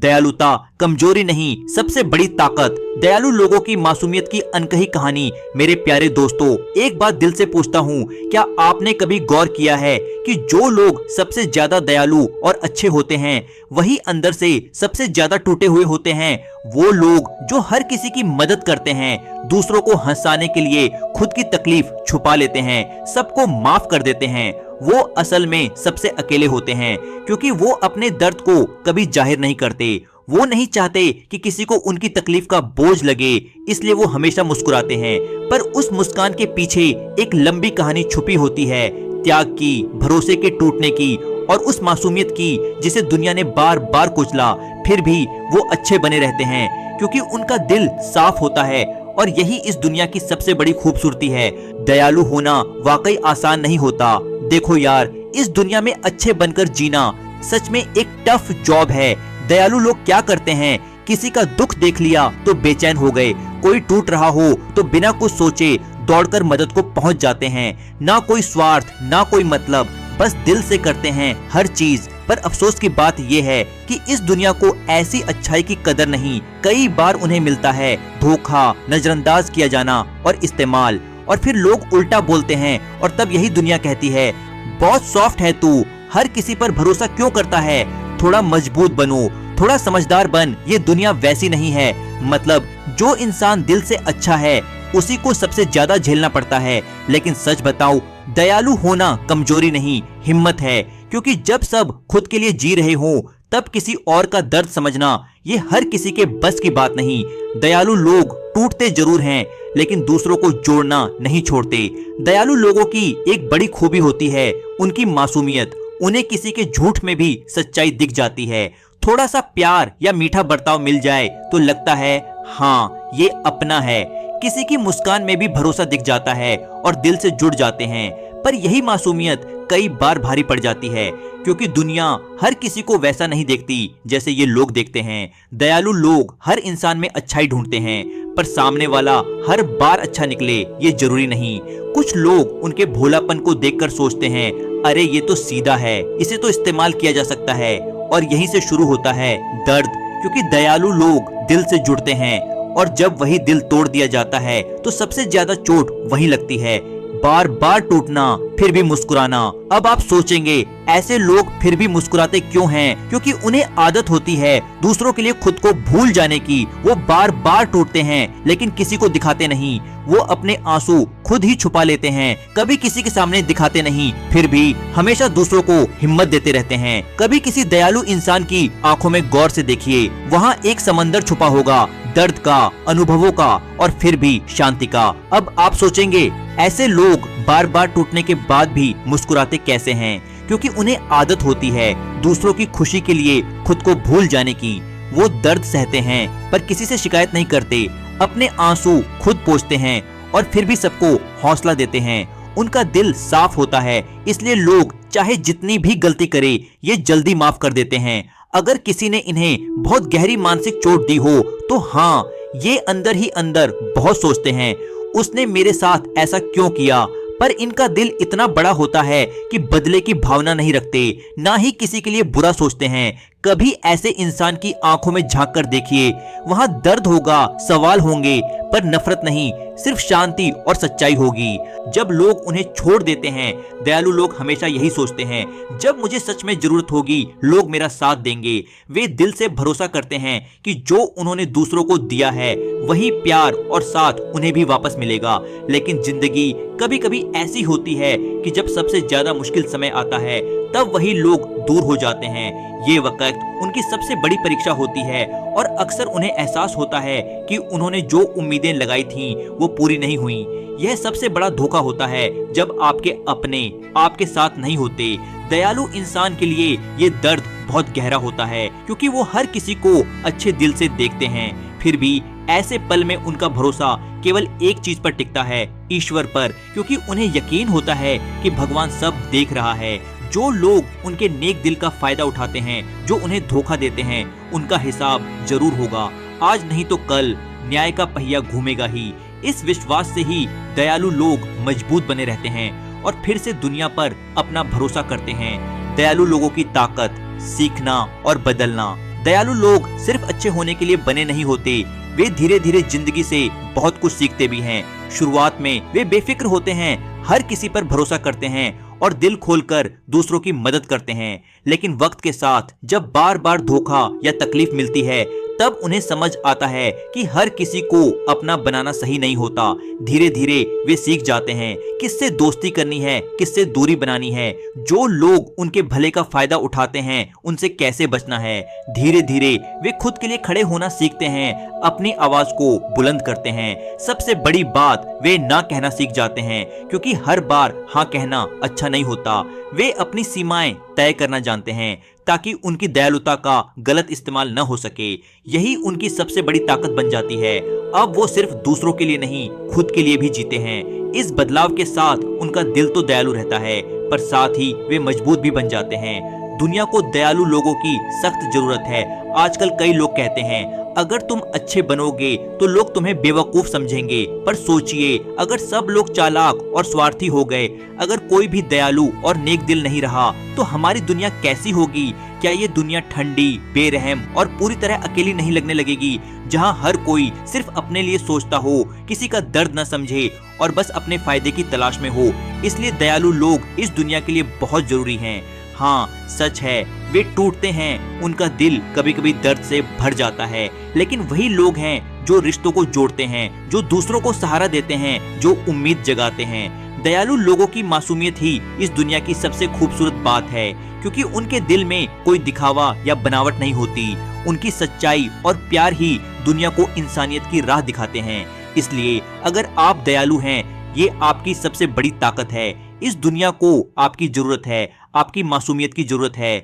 दयालुता कमजोरी नहीं, सबसे बड़ी ताकत। दयालु लोगों की मासूमियत की अनकही कहानी। मेरे प्यारे दोस्तों, एक बात दिल से पूछता हूँ, क्या आपने कभी गौर किया है कि जो लोग सबसे ज्यादा दयालु और अच्छे होते हैं वही अंदर से सबसे ज्यादा टूटे हुए होते हैं। वो लोग जो हर किसी की मदद करते हैं, दूसरों को हंसाने के लिए खुद की तकलीफ छुपा लेते हैं, सबको माफ कर देते हैं, वो असल में सबसे अकेले होते हैं, क्योंकि वो अपने दर्द को कभी जाहिर नहीं करते। वो नहीं चाहते कि किसी को उनकी तकलीफ का बोझ लगे, इसलिए वो हमेशा मुस्कुराते हैं। पर उस मुस्कान के पीछे एक लंबी कहानी छुपी होती है, त्याग की, भरोसे के टूटने की और उस मासूमियत की जिसे दुनिया ने बार बार कुचला। फिर भी वो अच्छे बने रहते हैं क्योंकि उनका दिल साफ होता है, और यही इस दुनिया की सबसे बड़ी खूबसूरती है। दयालु होना वाकई आसान नहीं होता। देखो यार, इस दुनिया में अच्छे बनकर जीना सच में एक टफ जॉब है। दयालु लोग क्या करते हैं, किसी का दुख देख लिया तो बेचैन हो गए, कोई टूट रहा हो तो बिना कुछ सोचे दौड़कर मदद को पहुंच जाते हैं। ना कोई स्वार्थ, ना कोई मतलब, बस दिल से करते हैं हर चीज। पर अफसोस की बात यह है कि इस दुनिया को ऐसी अच्छाई की कदर नहीं। कई बार उन्हें मिलता है धोखा, नजरअंदाज किया जाना और इस्तेमाल, और फिर लोग उल्टा बोलते हैं और तब यही दुनिया कहती है, बहुत सॉफ्ट है तू, हर किसी पर भरोसा क्यों करता है, थोड़ा मजबूत बनो, थोड़ा समझदार बन। ये दुनिया वैसी नहीं है। मतलब जो इंसान दिल से अच्छा है उसी को सबसे ज्यादा झेलना पड़ता है। लेकिन सच बताऊं, दयालु होना कमजोरी नहीं, हिम्मत है, क्योंकि जब सब खुद के लिए जी रहे हो तब किसी और का दर्द समझना ये हर किसी के बस की बात नहीं। दयालु लोग टूटते जरूर हैं, लेकिन दूसरों को जोड़ना नहीं छोड़ते। दयालु लोगों की एक बड़ी खूबी होती है उनकी मासूमियत। उन्हें किसी के झूठ में भी सच्चाई दिख जाती है। थोड़ा सा प्यार या मीठा बर्ताव मिल जाए तो लगता है हाँ, ये अपना है। किसी की मुस्कान में भी भरोसा दिख जाता है और दिल से जुड़ जाते हैं। पर यही मासूमियत कई बार भारी पड़ जाती है, क्योंकि दुनिया हर किसी को वैसा नहीं देखती जैसे ये लोग देखते हैं। दयालु लोग हर इंसान में अच्छाई ढूंढते हैं, पर सामने वाला हर बार अच्छा निकले ये जरूरी नहीं। कुछ लोग उनके भोलापन को देखकर सोचते हैं, अरे ये तो सीधा है, इसे तो इस्तेमाल किया जा सकता है। और यहीं से शुरू होता है दर्द, क्योंकि दयालु लोग दिल से जुड़ते हैं, और जब वही दिल तोड़ दिया जाता है तो सबसे ज्यादा चोट वहीं लगती है। बार बार टूटना, फिर भी मुस्कुराना। अब आप सोचेंगे, ऐसे लोग फिर भी मुस्कुराते क्यों हैं? क्योंकि उन्हें आदत होती है दूसरों के लिए खुद को भूल जाने की। वो बार बार टूटते हैं, लेकिन किसी को दिखाते नहीं। वो अपने आंसू खुद ही छुपा लेते हैं, कभी किसी के सामने दिखाते नहीं, फिर भी हमेशा दूसरों को हिम्मत देते रहते हैं। कभी किसी दयालु इंसान की आंखों में गौर से देखिए, वहाँ एक समंदर छुपा होगा, दर्द का, अनुभवों का और फिर भी शांति का। अब आप सोचेंगे, ऐसे लोग बार बार टूटने के बाद भी मुस्कुराते कैसे हैं? क्योंकि उन्हें आदत होती है दूसरों की खुशी के लिए खुद को भूल जाने की। वो दर्द सहते हैं पर किसी से शिकायत नहीं करते, अपने आंसू खुद पोंछते हैं और फिर भी सबको हौसला देते हैं। उनका दिल साफ होता है, इसलिए लोग चाहे जितनी भी गलती करे ये जल्दी माफ कर देते हैं। अगर किसी ने इन्हें बहुत गहरी मानसिक चोट दी हो तो हाँ, ये अंदर ही अंदर बहुत सोचते हैं, उसने मेरे साथ ऐसा क्यों किया। पर इनका दिल इतना बड़ा होता है कि बदले की भावना नहीं रखते, ना ही किसी के लिए बुरा सोचते हैं। कभी ऐसे इंसान की आंखों में झांक कर देखिए, वहां दर्द होगा, सवाल होंगे, पर नफरत नहीं, सिर्फ शांति और सच्चाई होगी। जब लोग उन्हें छोड़ देते हैं, दयालु लोग हमेशा यही सोचते हैं, जब मुझे सच में जरूरत होगी लोग मेरा साथ देंगे। वे दिल से भरोसा करते हैं कि जो उन्होंने दूसरों को दिया है वही प्यार और साथ उन्हें भी वापस मिलेगा। लेकिन जिंदगी कभी कभी ऐसी होती है कि जब सबसे ज्यादा मुश्किल समय आता है तब वही लोग दूर हो जाते हैं। ये वक्त उनकी सबसे बड़ी परीक्षा होती है, और अक्सर उन्हें एहसास होता है कि उन्होंने जो उम्मीदें लगाई थीं वो पूरी नहीं हुई। यह सबसे बड़ा धोखा होता है जब आपके अपने आपके साथ नहीं होते। दयालु इंसान के लिए ये दर्द बहुत गहरा होता है, क्योंकि वो हर किसी को अच्छे दिल से देखते हैं। फिर भी ऐसे पल में उनका भरोसा केवल एक चीज पर टिकता है, ईश्वर पर, क्योंकि उन्हें यकीन होता है कि भगवान सब देख रहा है। जो लोग उनके नेक दिल का फायदा उठाते हैं, जो उन्हें धोखा देते हैं, उनका हिसाब जरूर होगा। आज नहीं तो कल न्याय का पहिया घूमेगा ही। इस विश्वास से ही दयालु लोग मजबूत बने रहते हैं और फिर से दुनिया पर अपना भरोसा करते हैं। दयालु लोगों की ताकत, सीखना और बदलना। दयालु लोग सिर्फ अच्छे होने के लिए बने नहीं होते, वे धीरे धीरे जिंदगी से बहुत कुछ सीखते भी हैं। शुरुआत में वे बेफिक्र होते हैं, हर किसी पर भरोसा करते हैं और दिल खोलकर दूसरों की मदद करते हैं। लेकिन वक्त के साथ जब बार बार धोखा या तकलीफ मिलती है, तब उन्हें समझ आता है कि हर किसी को अपना बनाना सही नहीं होता। धीरे धीरे वे सीख जाते हैं किससे दोस्ती करनी है, किससे दूरी बनानी है, जो लोग उनके भले का फायदा उठाते हैं उनसे कैसे बचना है। धीरे धीरे वे खुद के लिए खड़े होना सीखते हैं, अपनी आवाज को बुलंद करते हैं। सबसे बड़ी बात, वे ना कहना सीख जाते हैं, क्योंकि हर बार हाँ कहना अच्छा नहीं होता। वे अपनी सीमाएं तय करना जानते हैं ताकि उनकी दयालुता का गलत इस्तेमाल न हो सके। यही उनकी सबसे बड़ी ताकत बन जाती है। अब वो सिर्फ दूसरों के लिए नहीं, खुद के लिए भी जीते हैं। इस बदलाव के साथ उनका दिल तो दयालु रहता है, पर साथ ही वे मजबूत भी बन जाते हैं। दुनिया को दयालु लोगों की सख्त जरूरत है। आजकल कई लोग कहते हैं अगर तुम अच्छे बनोगे तो लोग तुम्हें बेवकूफ समझेंगे, पर सोचिए अगर सब लोग चालाक और स्वार्थी हो गए, अगर कोई भी दयालु और नेक दिल नहीं रहा, तो हमारी दुनिया कैसी होगी? क्या ये दुनिया ठंडी, बेरहम और पूरी तरह अकेली नहीं लगने लगेगी, जहां हर कोई सिर्फ अपने लिए सोचता हो, किसी का दर्द न समझे और बस अपने फायदे की तलाश में हो? इसलिए दयालु लोग इस दुनिया के लिए बहुत जरूरी हैं। हाँ, सच है, वे टूटते हैं, उनका दिल कभी कभी दर्द से भर जाता है, लेकिन वही लोग हैं जो रिश्तों को जोड़ते हैं, जो दूसरों को सहारा देते हैं, जो उम्मीद जगाते हैं। दयालु लोगों की मासूमियत ही इस दुनिया की सबसे खूबसूरत बात है, क्योंकि उनके दिल में कोई दिखावा या बनावट नहीं होती। उनकी सच्चाई और प्यार ही दुनिया को इंसानियत की राह दिखाते हैं। इसलिए अगर आप दयालु हैं, ये आपकी सबसे बड़ी ताकत है। इस दुनिया को आपकी जरूरत है, आपकी मासूमियत की जरूरत है।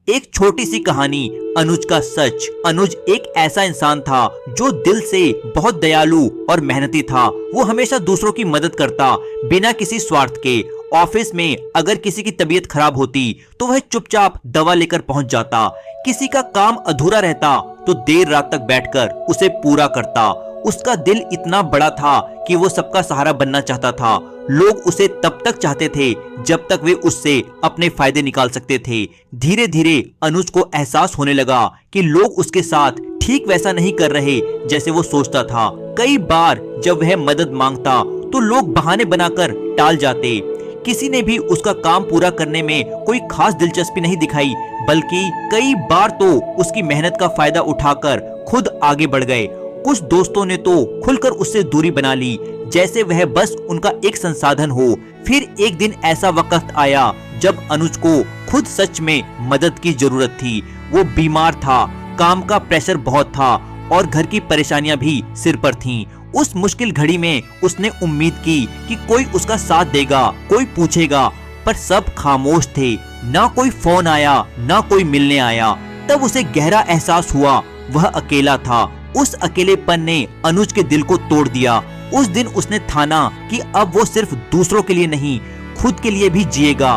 एक छोटी सी कहानी, अनुज का सच। अनुज एक ऐसा इंसान था जो दिल से बहुत दयालु और मेहनती था। वो हमेशा दूसरों की मदद करता, बिना किसी स्वार्थ के। ऑफिस में अगर किसी की तबीयत खराब होती तो वह चुपचाप दवा लेकर पहुंच जाता। किसी का काम अधूरा रहता तो देर रात तक बैठकर उसे पूरा करता। उसका दिल इतना बड़ा था कि वो सबका सहारा बनना चाहता था। लोग उसे तब तक चाहते थे जब तक वे उससे अपने फायदे निकाल सकते थे। धीरे धीरे अनुज को एहसास होने लगा कि लोग उसके साथ ठीक वैसा नहीं कर रहे जैसे वो सोचता था। कई बार जब वह मदद मांगता तो लोग बहाने बनाकर टाल जाते। किसी ने भी उसका काम पूरा करने में कोई खास दिलचस्पी नहीं दिखाई, बल्कि कई बार तो उसकी मेहनत का फायदा उठाकर खुद आगे बढ़ गए। कुछ दोस्तों ने तो खुलकर उससे दूरी बना ली, जैसे वह बस उनका एक संसाधन हो। फिर एक दिन ऐसा वक्त आया जब अनुज को खुद सच में मदद की जरूरत थी। वो बीमार था, काम का प्रेशर बहुत था और घर की परेशानियां भी सिर पर थीं। उस मुश्किल घड़ी में उसने उम्मीद की कि कोई उसका साथ देगा, कोई पूछेगा, पर सब खामोश थे। ना कोई फोन आया, ना कोई मिलने आया। तब उसे गहरा एहसास हुआ वह अकेला था। उस अकेलेपन ने अनुज के दिल को तोड़ दिया। उस दिन उसने ठाना कि अब वो सिर्फ दूसरों के लिए नहीं, खुद के लिए भी जिएगा।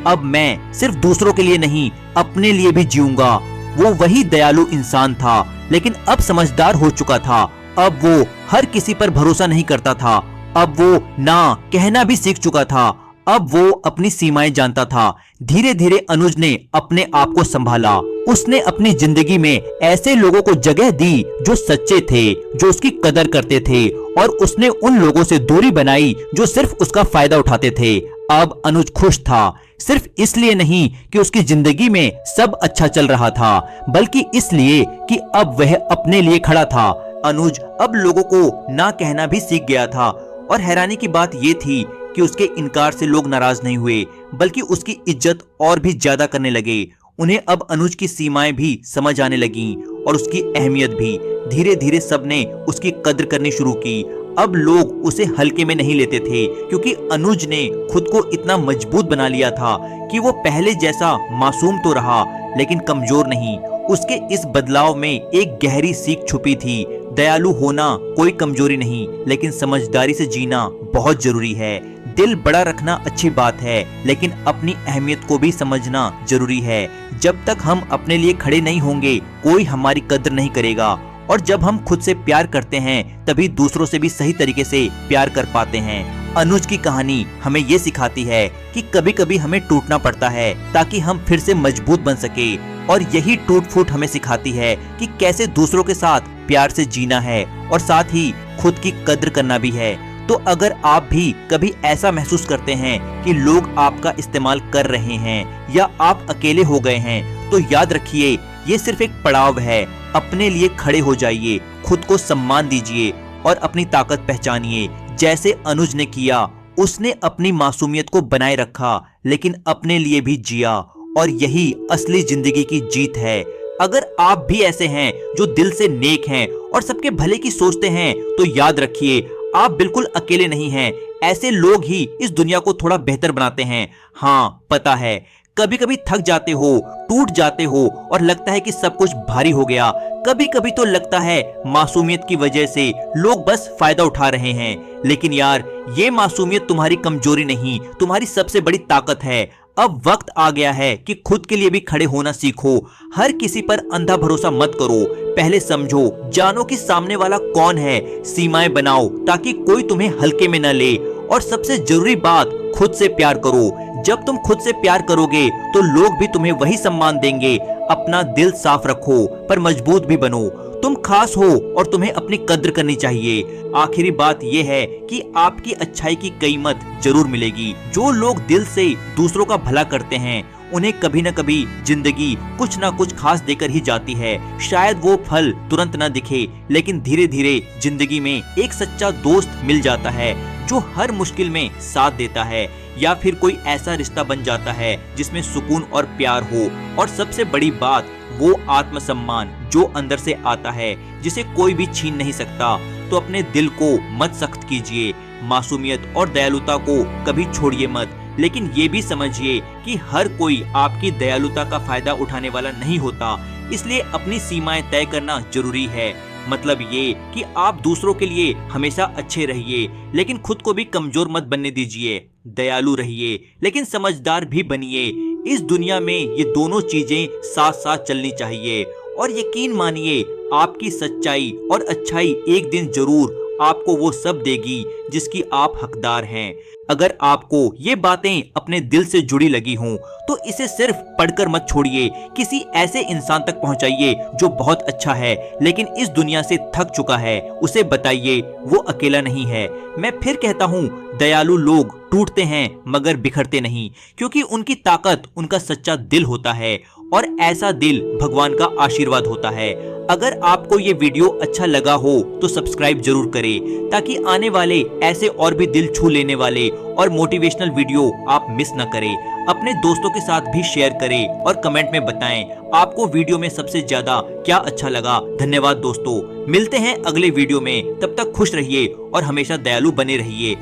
अब मैं सिर्फ दूसरों के लिए नहीं, अपने लिए भी जीऊंगा। वो वही दयालु इंसान था, लेकिन अब समझदार हो चुका था। अब वो हर किसी पर भरोसा नहीं करता था। अब वो ना कहना भी सीख चुका था। अब वो अपनी सीमाएं जानता था। धीरे धीरे अनुज ने अपने आप को संभाला। उसने अपनी जिंदगी में ऐसे लोगों को जगह दी जो सच्चे थे, जो उसकी कदर करते थे, और उसने उन लोगों से दूरी बनाई जो सिर्फ उसका फायदा उठाते थे। अब अनुज खुश था, सिर्फ इसलिए नहीं कि उसकी जिंदगी में सब अच्छा चल रहा था, बल्कि इसलिए कि अब वह अपने लिए खड़ा था। अनुज अब लोगों को ना कहना भी सीख गया था, और हैरानी की बात ये थी कि उसके इनकार से लोग नाराज नहीं हुए, बल्कि उसकी इज्जत और भी ज्यादा करने लगे। उन्हें अब अनुज की सीमाएं भी समझ आने लगीं और उसकी अहमियत भी। धीरे धीरे सबने उसकी कद्र करनी शुरू की। अब लोग उसे हल्के में नहीं लेते थे, क्योंकि अनुज ने खुद को इतना मजबूत बना लिया था कि वो पहले जैसा मासूम तो रहा, लेकिन कमजोर नहीं। उसके इस बदलाव में एक गहरी सीख छुपी थी। दयालु होना कोई कमजोरी नहीं, लेकिन समझदारी से जीना बहुत जरूरी है। दिल बड़ा रखना अच्छी बात है, लेकिन अपनी अहमियत को भी समझना जरूरी है। जब तक हम अपने लिए खड़े नहीं होंगे, कोई हमारी कद्र नहीं करेगा। और जब हम खुद से प्यार करते हैं, तभी दूसरों से भी सही तरीके से प्यार कर पाते हैं। अनुज की कहानी हमें ये सिखाती है कि कभी कभी हमें टूटना पड़ता है ताकि हम फिर से मजबूत बन सके, और यही टूट फूट हमें सिखाती है कि कैसे दूसरों के साथ प्यार से जीना है और साथ ही खुद की कद्र करना भी है। तो अगर आप भी कभी ऐसा महसूस करते हैं कि लोग आपका इस्तेमाल कर रहे हैं या आप अकेले हो गए हैं, तो याद रखिए ये सिर्फ एक पड़ाव है। अपने लिए खड़े हो जाइए, खुद को सम्मान दीजिए और अपनी ताकत पहचानिए। जैसे अनुज ने किया, उसने अपनी मासूमियत को बनाए रखा लेकिन अपने लिए भी जिया, और यही असली जिंदगी की जीत है। अगर आप भी ऐसे हैं जो दिल से नेक हैं और सबके भले की सोचते हैं, तो याद रखिए आप बिल्कुल अकेले नहीं हैं। ऐसे लोग ही इस दुनिया को थोड़ा बेहतर बनाते हैं। हाँ, पता है कभी कभी थक जाते हो, टूट जाते हो और लगता है कि सब कुछ भारी हो गया। कभी कभी तो लगता है मासूमियत की वजह से लोग बस फायदा उठा रहे हैं। लेकिन यार, ये मासूमियत तुम्हारी कमजोरी नहीं, तुम्हारी सबसे बड़ी ताकत है। अब वक्त आ गया है कि खुद के लिए भी खड़े होना सीखो। हर किसी पर अंधा भरोसा मत करो, पहले समझो, जानो कि सामने वाला कौन है। सीमाएं बनाओ ताकि कोई तुम्हें हल्के में न ले, और सबसे जरूरी बात, खुद से प्यार करो। जब तुम खुद से प्यार करोगे तो लोग भी तुम्हें वही सम्मान देंगे। अपना दिल साफ रखो पर मजबूत भी बनो। तुम खास हो और तुम्हें अपनी कद्र करनी चाहिए। आखिरी बात यह है कि आपकी अच्छाई की कीमत जरूर मिलेगी। जो लोग दिल से दूसरों का भला करते हैं, उन्हें कभी न कभी जिंदगी कुछ न कुछ खास देकर ही जाती है। शायद वो फल तुरंत न दिखे, लेकिन धीरे धीरे जिंदगी में एक सच्चा दोस्त मिल जाता है जो हर मुश्किल में साथ देता है, या फिर कोई ऐसा रिश्ता बन जाता है जिसमें सुकून और प्यार हो। और सबसे बड़ी बात, वो आत्मसम्मान जो अंदर से आता है, जिसे कोई भी छीन नहीं सकता। तो अपने दिल को मत सख्त कीजिए, मासूमियत और दयालुता को कभी छोड़िए मत। लेकिन ये भी समझिए कि हर कोई आपकी दयालुता का फायदा उठाने वाला नहीं होता, इसलिए अपनी सीमाएं तय करना जरूरी है। मतलब ये कि आप दूसरों के लिए हमेशा अच्छे रहिए, लेकिन खुद को भी कमजोर मत बनने दीजिए। दयालु रहिए लेकिन समझदार भी बनिए। इस दुनिया में ये दोनों चीजें साथ साथ चलनी चाहिए, और यकीन मानिए आपकी सच्चाई और अच्छाई एक दिन जरूर आपको वो सब देगी जिसकी आप हकदार हैं। अगर आपको ये बातें अपने दिल से जुड़ी लगी हों, तो इसे सिर्फ पढ़कर मत छोड़िए। किसी ऐसे इंसान तक पहुंचाइए जो बहुत अच्छा है लेकिन इस दुनिया से थक चुका है। उसे बताइए वो अकेला नहीं है। मैं फिर कहता हूँ, दयालु लोग टूटते हैं मगर बिखरते नहीं, क्योंकि उनकी ताकत उनका सच्चा दिल होता है, और ऐसा दिल भगवान का आशीर्वाद होता है। अगर आपको ये वीडियो अच्छा लगा हो तो सब्सक्राइब जरूर करें, ताकि आने वाले ऐसे और भी दिल छू लेने वाले और मोटिवेशनल वीडियो आप मिस न करें। अपने दोस्तों के साथ भी शेयर करें और कमेंट में बताएं आपको वीडियो में सबसे ज्यादा क्या अच्छा लगा। धन्यवाद दोस्तों, मिलते हैं अगले वीडियो में। तब तक खुश रहिए और हमेशा दयालु बने रहिए।